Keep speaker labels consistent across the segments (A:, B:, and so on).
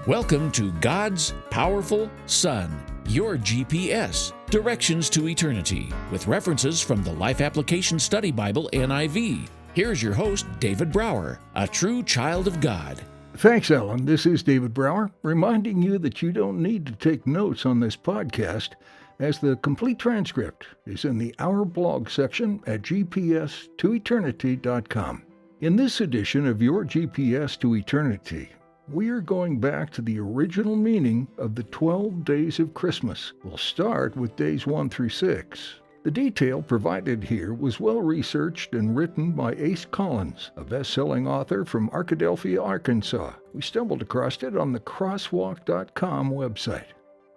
A: Welcome to God's Powerful Son, your GPS, Directions to Eternity, with references from the Life Application Study Bible NIV. Here's your host, David Brower, a true child of God.
B: Thanks, Alan. This is David Brower, reminding you that you don't need to take notes on this podcast, as the complete transcript is in the Our Blog section at gps2eternity.com. In this edition of Your GPS to Eternity, we are going back to the original meaning of the 12 days of Christmas. We'll start with days 1 through 6. The detail provided here was well researched and written by Ace Collins, a best-selling author from Arkadelphia, Arkansas. We stumbled across it on the crosswalk.com website.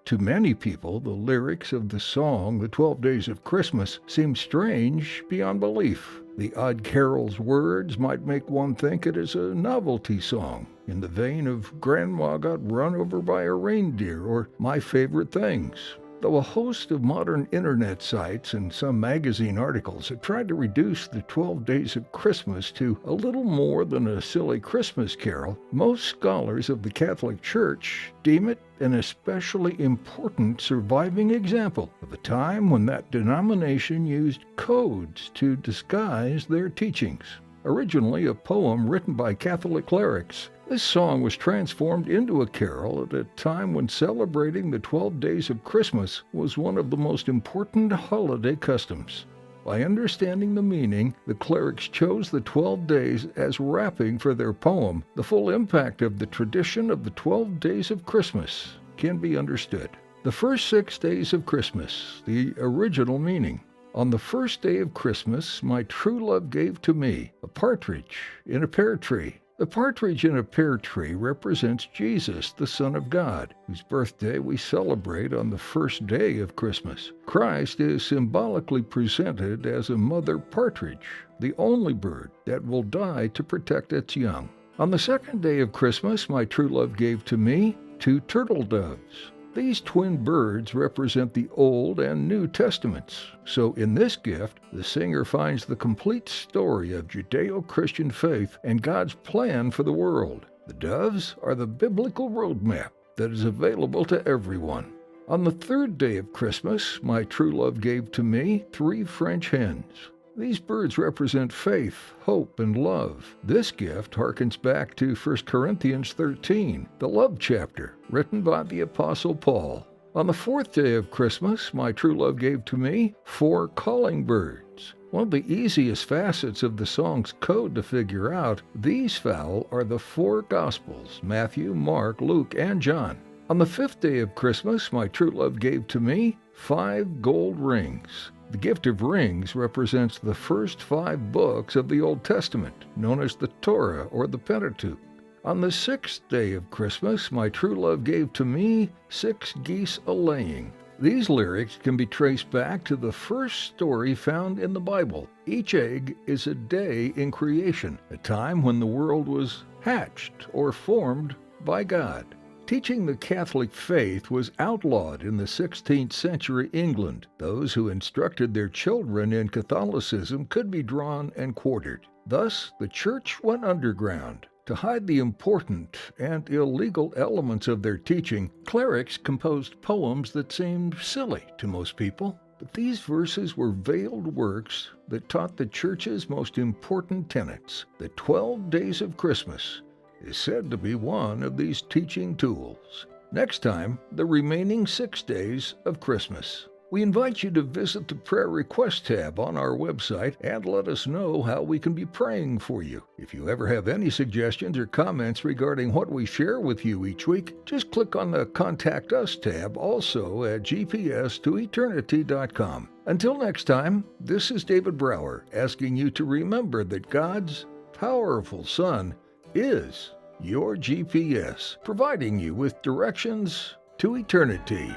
B: To many people, the lyrics of the song, The 12 Days of Christmas, seem strange beyond belief. The odd carol's words might make one think it is a novelty song, in the vein of Grandma Got Run Over by a Reindeer or My Favorite Things. Though a host of modern internet sites and some magazine articles have tried to reduce the 12 Days of Christmas to a little more than a silly Christmas carol, most scholars of the Catholic Church deem it an especially important surviving example of a time when that denomination used codes to disguise their teachings. Originally a poem written by Catholic clerics, this song was transformed into a carol at a time when celebrating the 12 days of Christmas was one of the most important holiday customs. By understanding the meaning, the clerics chose the 12 days as wrapping for their poem. The full impact of the tradition of the 12 days of Christmas can be understood. The first 6 days of Christmas, the original meaning. On the first day of Christmas, my true love gave to me a partridge in a pear tree. The partridge in a pear tree represents Jesus, the Son of God, whose birthday we celebrate on the first day of Christmas. Christ is symbolically presented as a mother partridge, the only bird that will die to protect its young. On the second day of Christmas, my true love gave to me 2 turtle doves. These twin birds represent the Old and New Testaments. So in this gift, the singer finds the complete story of Judeo-Christian faith and God's plan for the world. The doves are the biblical roadmap that is available to everyone. On the third day of Christmas, my true love gave to me 3 French hens. These birds represent faith, hope, and love. This gift harkens back to 1 Corinthians 13, the love chapter, written by the Apostle Paul. On the fourth day of Christmas, my true love gave to me 4 calling birds. One of the easiest facets of the song's code to figure out, these fowl are the 4 Gospels, Matthew, Mark, Luke, and John. On the 5th day of Christmas, my true love gave to me 5 gold rings. The gift of rings represents the first 5 books of the Old Testament, known as the Torah or the Pentateuch. On the 6th day of Christmas, my true love gave to me 6 geese a-laying. These lyrics can be traced back to the first story found in the Bible. Each egg is a day in creation, a time when the world was hatched or formed by God. Teaching the Catholic faith was outlawed in the 16th century England. Those who instructed their children in Catholicism could be drawn and quartered. Thus, the church went underground. To hide the important and illegal elements of their teaching, clerics composed poems that seemed silly to most people. But these verses were veiled works that taught the church's most important tenets. The 12 days of Christmas is said to be one of these teaching tools. Next time, the remaining 6 days of Christmas. We invite you to visit the prayer request tab on our website and let us know how we can be praying for you. If you ever have any suggestions or comments regarding what we share with you each week, just click on the Contact Us tab also at gps2eternity.com. Until next time, this is David Brower asking you to remember that God's powerful Son is your GPS, providing you with directions to eternity.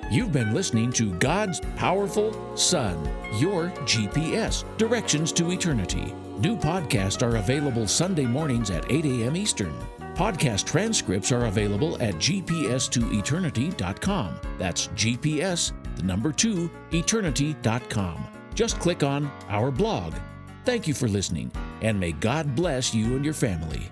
A: You've been listening to God's Powerful Son, your GPS, Directions to Eternity. New podcasts are available Sunday mornings at 8 a.m. Eastern. Podcast transcripts are available at gps2eternity.com. That's GPS, the number 2, eternity.com. Just click on our blog. Thank you for listening, and may God bless you and your family.